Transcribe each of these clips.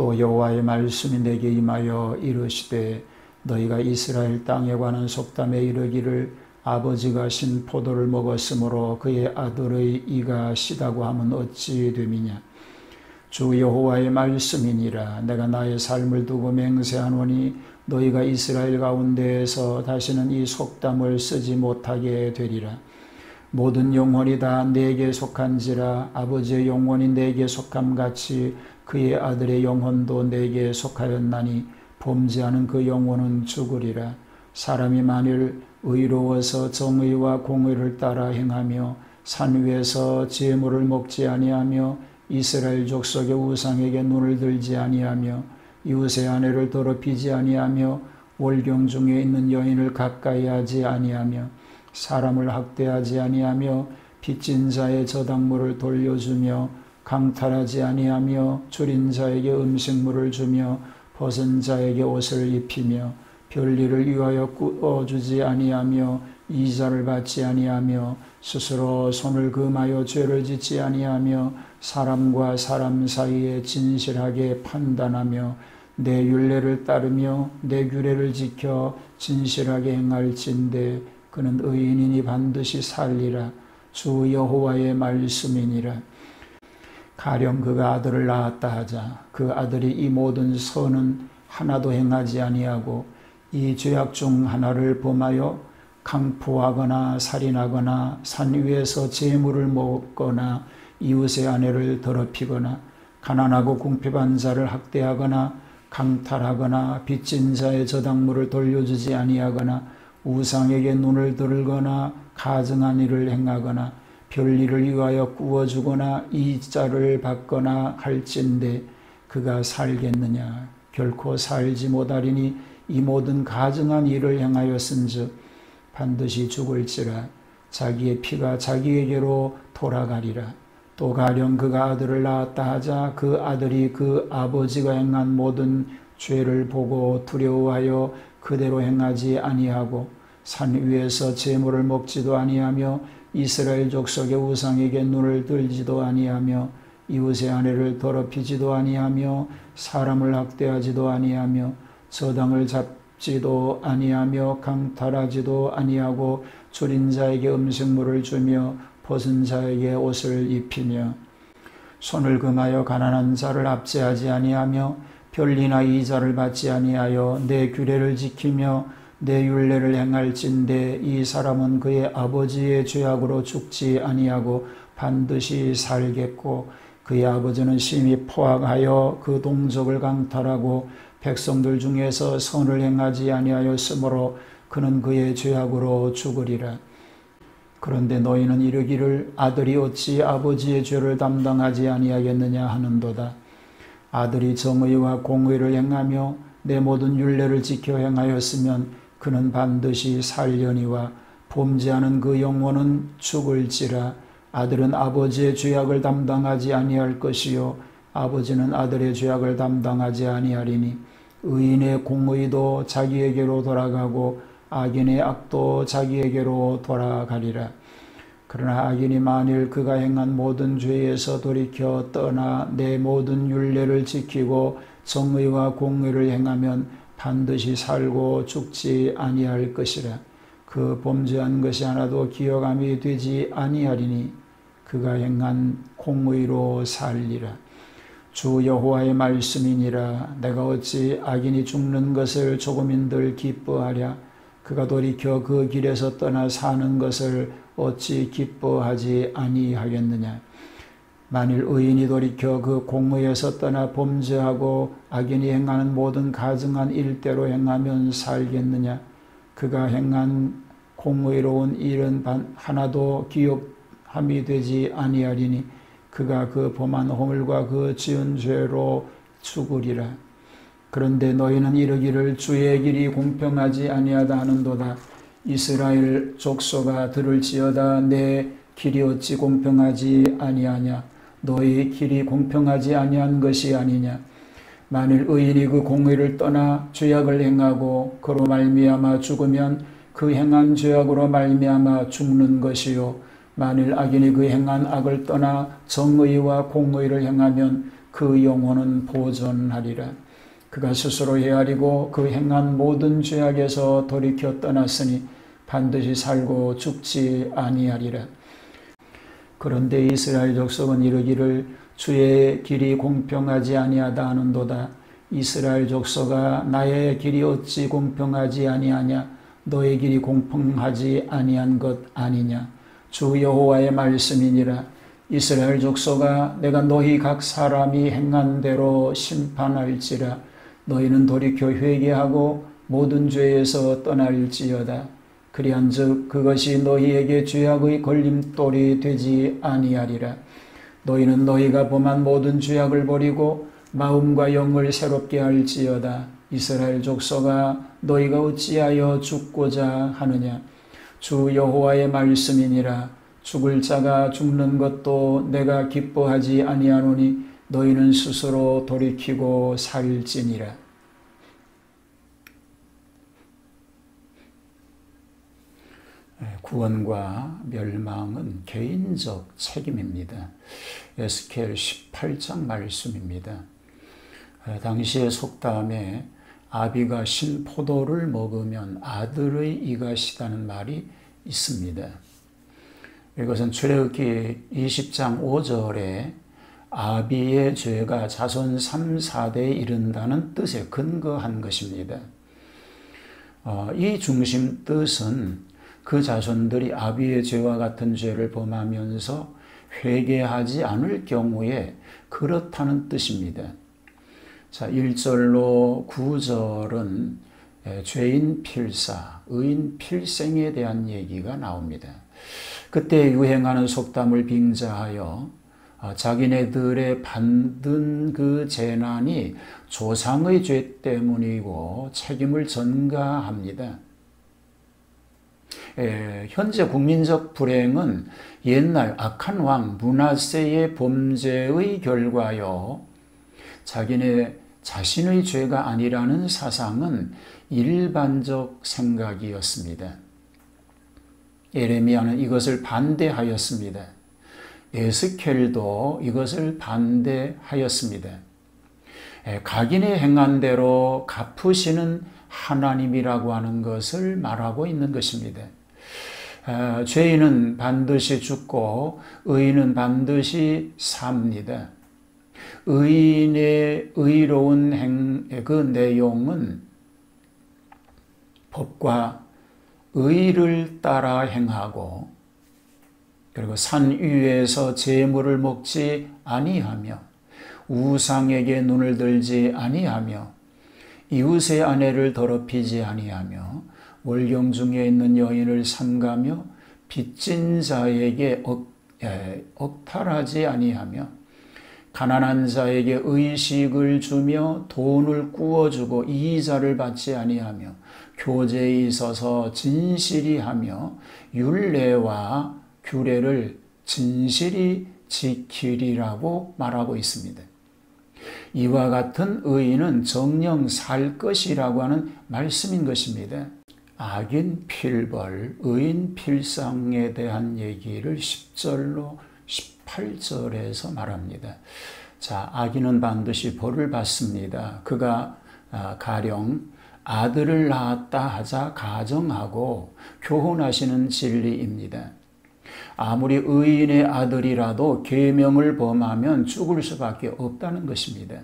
또 여호와의 말씀이 내게 임하여 이르시되 너희가 이스라엘 땅에 관한 속담에 이르기를 아버지가 신 포도를 먹었으므로 그의 아들의 이가 시다고 하면 어찌 됨이냐. 주 여호와의 말씀이니라. 내가 나의 삶을 두고 맹세하노니 너희가 이스라엘 가운데에서 다시는 이 속담을 쓰지 못하게 되리라. 모든 영혼이 다 내게 속한지라. 아버지의 영혼이 내게 속함같이 그의 아들의 영혼도 내게 속하였나니 범죄하는 그 영혼은 죽으리라. 사람이 만일 의로워서 정의와 공의를 따라 행하며 산 위에서 재물을 먹지 아니하며 이스라엘 족속의 우상에게 눈을 들지 아니하며 이웃의 아내를 더럽히지 아니하며 월경 중에 있는 여인을 가까이 하지 아니하며 사람을 학대하지 아니하며 빚진 자의 저당물을 돌려주며 강탈하지 아니하며 줄인 자에게 음식물을 주며 벗은 자에게 옷을 입히며 별일을 위하여 꾸어주지 아니하며 이자를 받지 아니하며 스스로 손을 금하여 죄를 짓지 아니하며 사람과 사람 사이에 진실하게 판단하며 내 율례를 따르며 내 규례를 지켜 진실하게 행할진대 그는 의인이니 반드시 살리라. 주 여호와의 말씀이니라. 가령 그가 아들을 낳았다 하자 그 아들이 이 모든 선은 하나도 행하지 아니하고 이 죄악 중 하나를 범하여 강포하거나 살인하거나 산 위에서 재물을 먹거나 이웃의 아내를 더럽히거나 가난하고 궁핍한 자를 학대하거나 강탈하거나 빚진 자의 저당물을 돌려주지 아니하거나 우상에게 눈을 들거나 가증한 일을 행하거나 별일을 위하여 꾸어주거나 이자를 받거나 할진대 그가 살겠느냐. 결코 살지 못하리니 이 모든 가증한 일을 행하였은즉 반드시 죽을지라. 자기의 피가 자기에게로 돌아가리라. 또 가령 그가 아들을 낳았다 하자 그 아들이 그 아버지가 행한 모든 죄를 보고 두려워하여 그대로 행하지 아니하고 산 위에서 재물을 먹지도 아니하며 이스라엘 족속의 우상에게 눈을 들지도 아니하며 이웃의 아내를 더럽히지도 아니하며 사람을 학대하지도 아니하며 저당을 잡지도 아니하며 강탈하지도 아니하고 줄인 자에게 음식물을 주며 벗은 자에게 옷을 입히며 손을 금하여 가난한 자를 압제하지 아니하며 별리나 이자를 받지 아니하여 내 규례를 지키며 내 율례를 행할진대 이 사람은 그의 아버지의 죄악으로 죽지 아니하고 반드시 살겠고 그의 아버지는 심히 포악하여 그 동족을 강탈하고 백성들 중에서 선을 행하지 아니하였으므로 그는 그의 죄악으로 죽으리라. 그런데 너희는 이르기를 아들이 어찌 아버지의 죄를 담당하지 아니하겠느냐 하는도다. 아들이 정의와 공의를 행하며 내 모든 율례를 지켜 행하였으면 그는 반드시 살려니와 범죄하는 그 영혼은 죽을지라. 아들은 아버지의 죄악을 담당하지 아니할 것이요 아버지는 아들의 죄악을 담당하지 아니하리니 의인의 공의도 자기에게로 돌아가고 악인의 악도 자기에게로 돌아가리라. 그러나 악인이 만일 그가 행한 모든 죄에서 돌이켜 떠나 내 모든 율례를 지키고 정의와 공의를 행하면 반드시 살고 죽지 아니할 것이라. 그 범죄한 것이 하나도 기억함이 되지 아니하리니 그가 행한 공의로 살리라. 주 여호와의 말씀이니라. 내가 어찌 악인이 죽는 것을 조금인들 기뻐하랴. 그가 돌이켜 그 길에서 떠나 사는 것을 어찌 기뻐하지 아니하겠느냐. 만일 의인이 돌이켜 그 공의에서 떠나 범죄하고 악인이 행하는 모든 가증한 일대로 행하면 살겠느냐. 그가 행한 공의로운 일은 하나도 기억함이 되지 아니하리니 그가 그 범한 허물과 그 지은 죄로 죽으리라. 그런데 너희는 이르기를 주의 길이 공평하지 아니하다 하는도다. 이스라엘 족속아 들을지어다. 내 길이 어찌 공평하지 아니하냐. 너희 길이 공평하지 아니한 것이 아니냐. 만일 의인이 그 공의를 떠나 죄악을 행하고 그로 말미암아 죽으면 그 행한 죄악으로 말미암아 죽는 것이요 만일 악인이 그 행한 악을 떠나 정의와 공의를 행하면 그 영혼은 보존하리라. 그가 스스로 헤아리고 그 행한 모든 죄악에서 돌이켜 떠났으니 반드시 살고 죽지 아니하리라. 그런데 이스라엘 족속은 이르기를 주의 길이 공평하지 아니하다 하는도다. 이스라엘 족속아, 나의 길이 어찌 공평하지 아니하냐? 너의 길이 공평하지 아니한 것 아니냐? 주 여호와의 말씀이니라. 이스라엘 족속아, 내가 너희 각 사람이 행한 대로 심판할지라. 너희는 돌이켜 회개하고 모든 죄에서 떠날지어다. 그리한즉 그것이 너희에게 죄악의 걸림돌이 되지 아니하리라. 너희는 너희가 범한 모든 죄악을 버리고 마음과 영을 새롭게 할지어다. 이스라엘 족속아, 너희가 어찌하여 죽고자 하느냐? 주 여호와의 말씀이니라. 죽을 자가 죽는 것도 내가 기뻐하지 아니하노니 너희는 스스로 돌이키고 살지니라. 구원과 멸망은 개인적 책임입니다. 에스겔 18장 말씀입니다. 당시의 속담에 아비가 신 포도를 먹으면 아들의 이가 시다는 말이 있습니다. 이것은 출애굽기 20장 5절에 아비의 죄가 자손 3, 4대에 이른다는 뜻에 근거한 것입니다. 이 중심 뜻은 그 자손들이 아비의 죄와 같은 죄를 범하면서 회개하지 않을 경우에 그렇다는 뜻입니다. 자, 1절로 9절은 죄인 필사, 의인 필생에 대한 얘기가 나옵니다. 그때 유행하는 속담을 빙자하여 자기네들의 받은 그 재난이 조상의 죄 때문이고 책임을 전가합니다. 현재 국민적 불행은 옛날 악한 왕 므낫세의 범죄의 결과요, 자기네 자신의 죄가 아니라는 사상은 일반적 생각이었습니다. 예레미야는 이것을 반대하였습니다. 에스겔도 이것을 반대하였습니다. 각인의 행한 대로 갚으시는 하나님이라고 하는 것을 말하고 있는 것입니다. 죄인은 반드시 죽고 의인은 반드시 삽니다. 의인의 의로운 그 내용은 법과 의를 따라 행하고, 그리고 산 위에서 재물을 먹지 아니하며 우상에게 눈을 들지 아니하며 이웃의 아내를 더럽히지 아니하며 월경 중에 있는 여인을 삼가며 빚진 자에게 억탈하지 아니하며 가난한 자에게 의식을 주며 돈을 꾸어주고 이자를 받지 아니하며 교제에 있어서 진실이 하며 율례와 규례를 진실이 지키리라고 말하고 있습니다. 이와 같은 의인은 정녕 살 것이라고 하는 말씀인 것입니다. 악인 필벌, 의인 필상에 대한 얘기를 10절로 18절에서 말합니다. 자, 악인은 반드시 벌을 받습니다. 그가 가령 아들을 낳았다 하자 가정하고 교훈하시는 진리입니다. 아무리 의인의 아들이라도 계명을 범하면 죽을 수밖에 없다는 것입니다.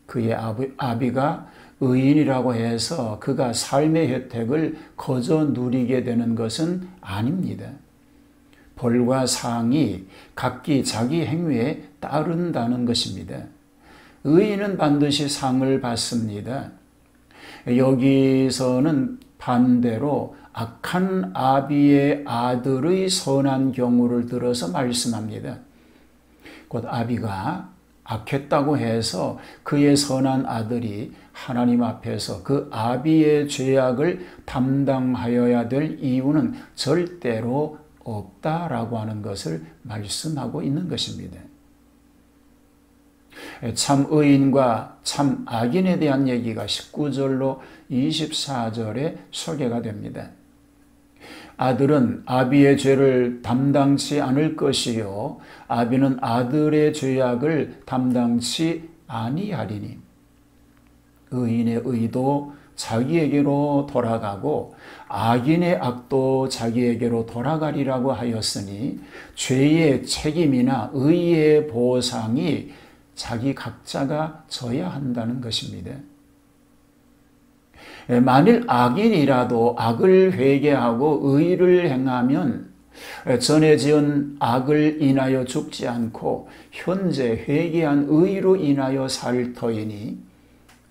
그의 아비가 의인이라고 해서 그가 삶의 혜택을 거저 누리게 되는 것은 아닙니다. 벌과 상이 각기 자기 행위에 따른다는 것입니다. 의인은 반드시 상을 받습니다. 여기서는 반대로 악한 아비의 아들의 선한 경우를 들어서 말씀합니다. 곧 아비가 악했다고 해서 그의 선한 아들이 하나님 앞에서 그 아비의 죄악을 담당하여야 될 이유는 절대로 없다라고 하는 것을 말씀하고 있는 것입니다. 참 의인과 참 악인에 대한 얘기가 19절로 24절에 소개가 됩니다. 아들은 아비의 죄를 담당치 않을 것이요 아비는 아들의 죄악을 담당치 아니하리니. 의인의 의도 자기에게로 돌아가고 악인의 악도 자기에게로 돌아가리라고 하였으니 죄의 책임이나 의의 보상이 자기 각자가 져야 한다는 것입니다. 만일 악인이라도 악을 회개하고 의를 행하면 전에 지은 악을 인하여 죽지 않고 현재 회개한 의로 인하여 살 터이니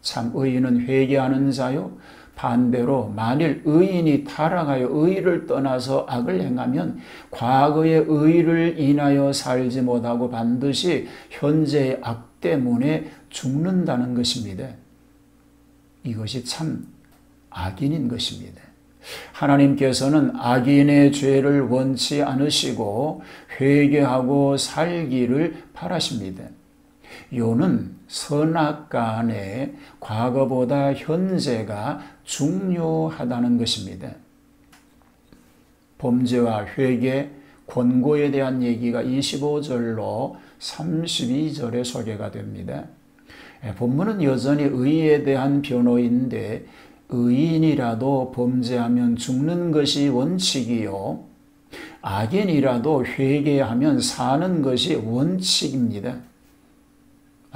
참 의인은 회개하는 자요 반대로 만일 의인이 타락하여 의를 떠나서 악을 행하면 과거의 의를 인하여 살지 못하고 반드시 현재의 악 때문에 죽는다는 것입니다. 이것이 참 악인인 것입니다. 하나님께서는 악인의 죄를 원치 않으시고 회개하고 살기를 바라십니다. 요는 선악간에 과거보다 현재가 중요하다는 것입니다. 범죄와 회개, 권고에 대한 얘기가 25절로 32절에 소개가 됩니다. 본문은 여전히 의에 대한 변호인데 의인이라도 범죄하면 죽는 것이 원칙이요 악인이라도 회개하면 사는 것이 원칙입니다.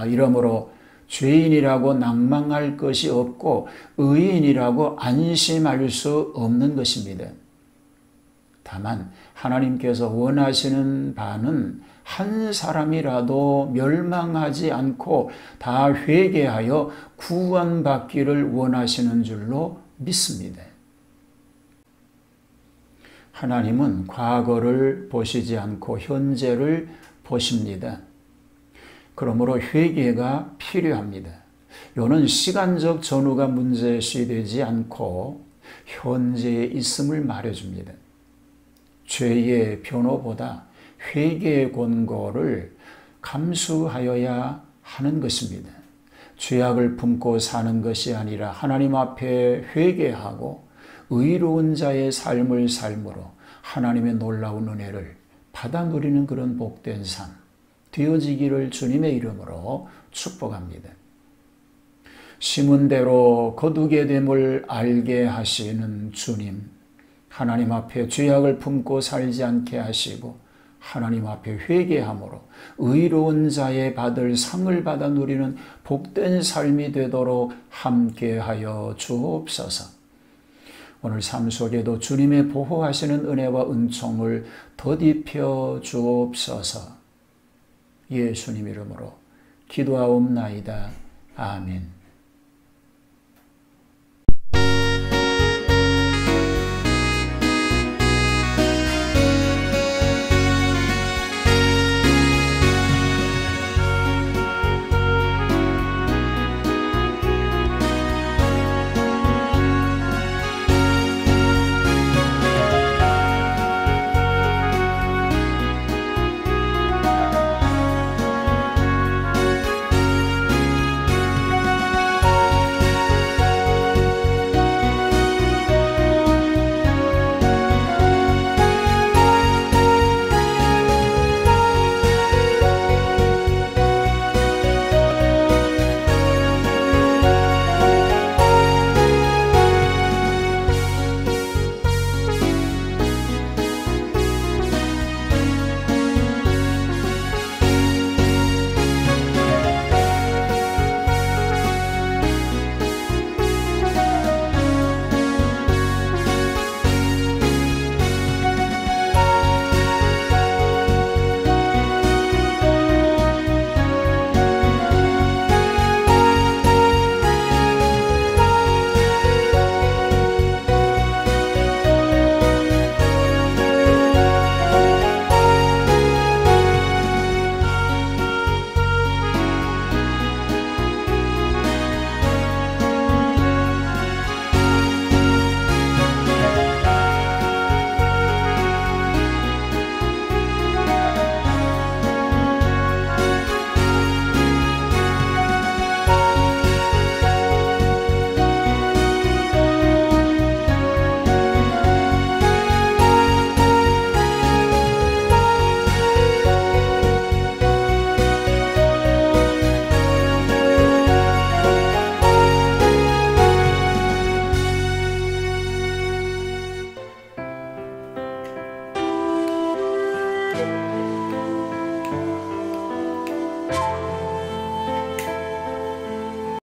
이러므로 죄인이라고 낭망할 것이 없고 의인이라고 안심할 수 없는 것입니다. 다만 하나님께서 원하시는 바는 한 사람이라도 멸망하지 않고 다 회개하여 구원받기를 원하시는 줄로 믿습니다. 하나님은 과거를 보시지 않고 현재를 보십니다. 그러므로 회개가 필요합니다. 요는 시간적 전후가 문제시되지 않고 현재에 있음을 말해줍니다. 죄의 변호보다 회개의 권고를 감수하여야 하는 것입니다. 죄악을 품고 사는 것이 아니라 하나님 앞에 회개하고 의로운 자의 삶을 삶으로 하나님의 놀라운 은혜를 받아 누리는 그런 복된 삶 되어지기를 주님의 이름으로 축복합니다. 심은 대로 거두게 됨을 알게 하시는 주님, 하나님 앞에 죄악을 품고 살지 않게 하시고 하나님 앞에 회개함으로 의로운 자의 받을 상을 받아 누리는 복된 삶이 되도록 함께하여 주옵소서. 오늘 삶 속에도 주님의 보호하시는 은혜와 은총을 더딥혀 주옵소서. 예수님 이름으로 기도하옵나이다. 아멘. 주